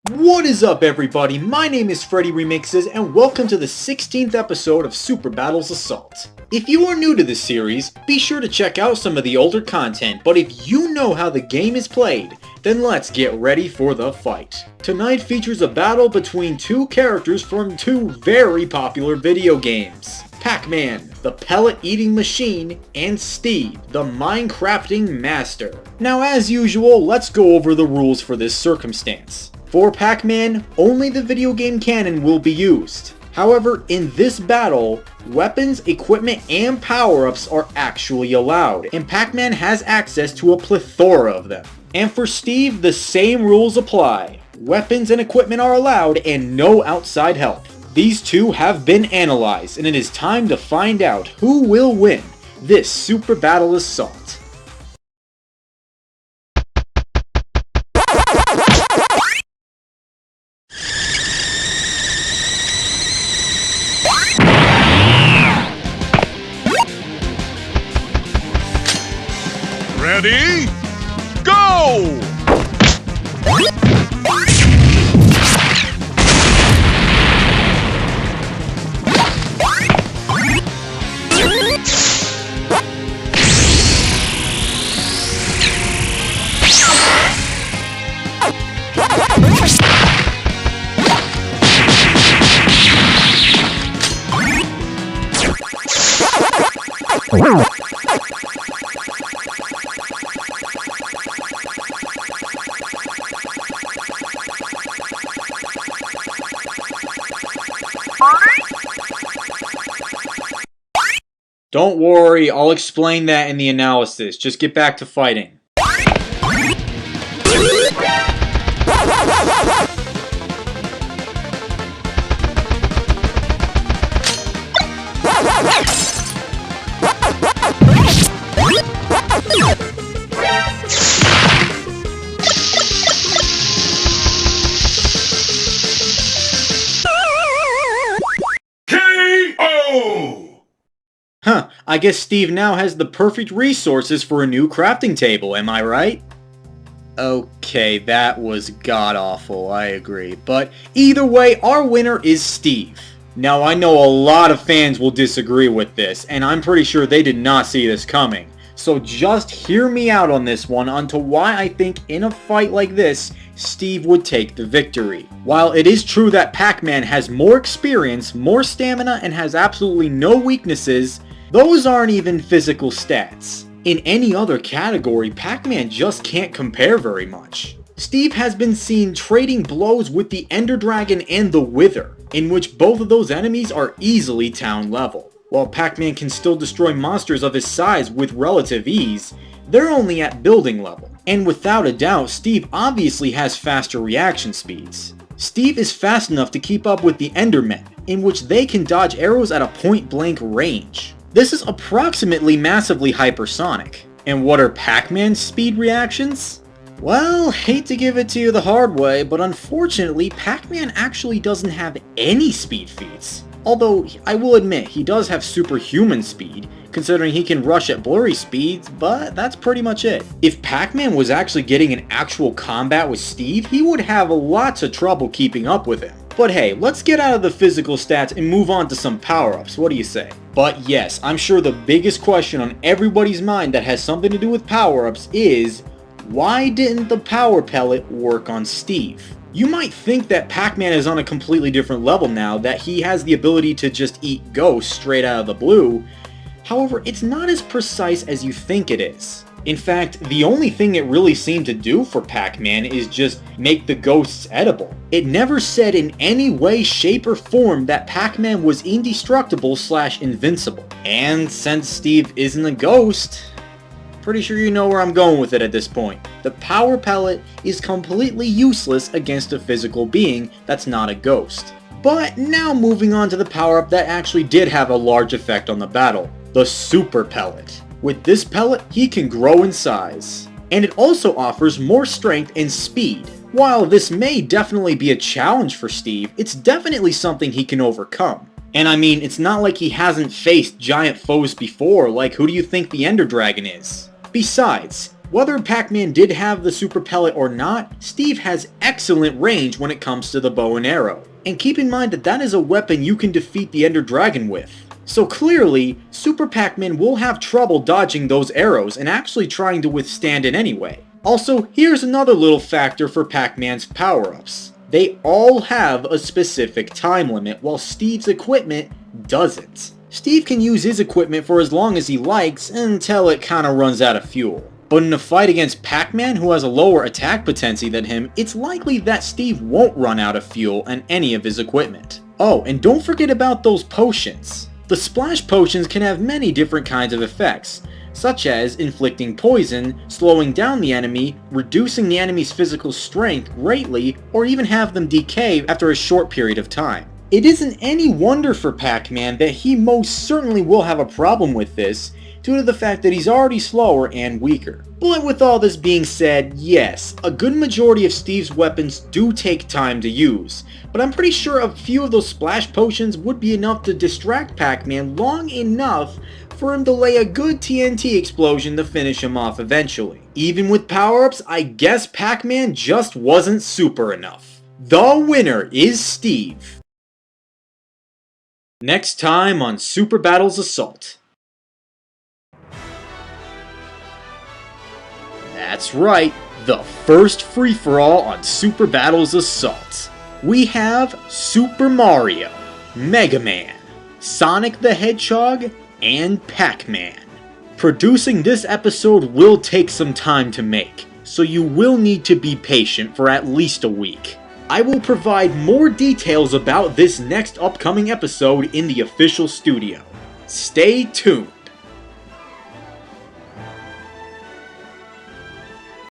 What is up everybody, my name is FreddyRemixes and welcome to the 16th episode of Super Battles Assault. If you are new to this series, be sure to check out some of the older content, but if you know how the game is played, then let's get ready for the fight. Tonight features a battle between two characters from two very popular video games. PacMan, the pellet-eating machine, and Steve, the Minecrafting master. Now as usual, let's go over the rules for this circumstance. For PacMan, only the video game canon will be used. However, in this battle, weapons, equipment, and power-ups are actually allowed, and PacMan has access to a plethora of them. And for Steve, the same rules apply. Weapons and equipment are allowed, and no outside help. These two have been analyzed, and it is time to find out who will win this Super Battle Assault. Ready? Go! Don't worry, I'll explain that in the analysis. Just get back to fighting. Huh, I guess Steve now has the perfect resources for a new crafting table, am I right? Okay, that was god-awful, I agree. But either way, our winner is Steve. Now, I know a lot of fans will disagree with this, and I'm pretty sure they did not see this coming. So just hear me out on this one onto why I think in a fight like this, Steve would take the victory. While it is true that PacMan has more experience, more stamina, and has absolutely no weaknesses, those aren't even physical stats. In any other category, PacMan just can't compare very much. Steve has been seen trading blows with the Ender Dragon and the Wither, in which both of those enemies are easily town level. While PacMan can still destroy monsters of his size with relative ease, they're only at building level. And without a doubt, Steve obviously has faster reaction speeds. Steve is fast enough to keep up with the Endermen, in which they can dodge arrows at a point-blank range. This is approximately massively hypersonic. And what are PacMan's speed reactions? Well, hate to give it to you the hard way, but unfortunately, PacMan actually doesn't have any speed feats. Although, I will admit, he does have superhuman speed, considering he can rush at blurry speeds, but that's pretty much it. If PacMan was actually getting an actual combat with Steve, he would have lots of trouble keeping up with him. But hey, let's get out of the physical stats and move on to some power-ups, what do you say? But yes, I'm sure the biggest question on everybody's mind that has something to do with power-ups is, why didn't the power pellet work on Steve? You might think that PacMan is on a completely different level now, that he has the ability to just eat ghosts straight out of the blue. However, it's not as precise as you think it is. In fact, the only thing it really seemed to do for PacMan is just make the ghosts edible. It never said in any way, shape, or form that PacMan was indestructible / invincible. And since Steve isn't a ghost, pretty sure you know where I'm going with it at this point. The power pellet is completely useless against a physical being that's not a ghost. But now moving on to the power-up that actually did have a large effect on the battle, the Super Pellet. With this pellet, he can grow in size. And it also offers more strength and speed. While this may definitely be a challenge for Steve, it's definitely something he can overcome. And I mean, it's not like he hasn't faced giant foes before, like who do you think the Ender Dragon is? Besides, Whether Pac-Man did have the super pellet or not, Steve has excellent range when it comes to the bow and arrow. And keep in mind that that is a weapon you can defeat the Ender Dragon with. So clearly, Super Pac-Man will have trouble dodging those arrows and actually trying to withstand it anyway. Also, here's another little factor for Pac-Man's power-ups. They all have a specific time limit, while Steve's equipment doesn't. Steve can use his equipment for as long as he likes until it kinda runs out of fuel. But in a fight against Pac-Man, who has a lower attack potency than him, it's likely that Steve won't run out of fuel and any of his equipment. Oh, and don't forget about those potions. The splash potions can have many different kinds of effects, such as inflicting poison, slowing down the enemy, reducing the enemy's physical strength greatly, or even have them decay after a short period of time. It isn't any wonder for Pac-Man that he most certainly will have a problem with this, due to the fact that he's already slower and weaker. But with all this being said, yes, a good majority of Steve's weapons do take time to use, but I'm pretty sure a few of those splash potions would be enough to distract Pac-Man long enough for him to lay a good TNT explosion to finish him off eventually. Even with power-ups, I guess Pac-Man just wasn't super enough. The winner is Steve. Next time on Super Battles Assault. That's right, the first free-for-all on Super Battles Assault. We have Super Mario, Mega Man, Sonic the Hedgehog, and Pac-Man. Producing this episode will take some time to make, so you will need to be patient for at least a week. I will provide more details about this next upcoming episode in the official studio. Stay tuned.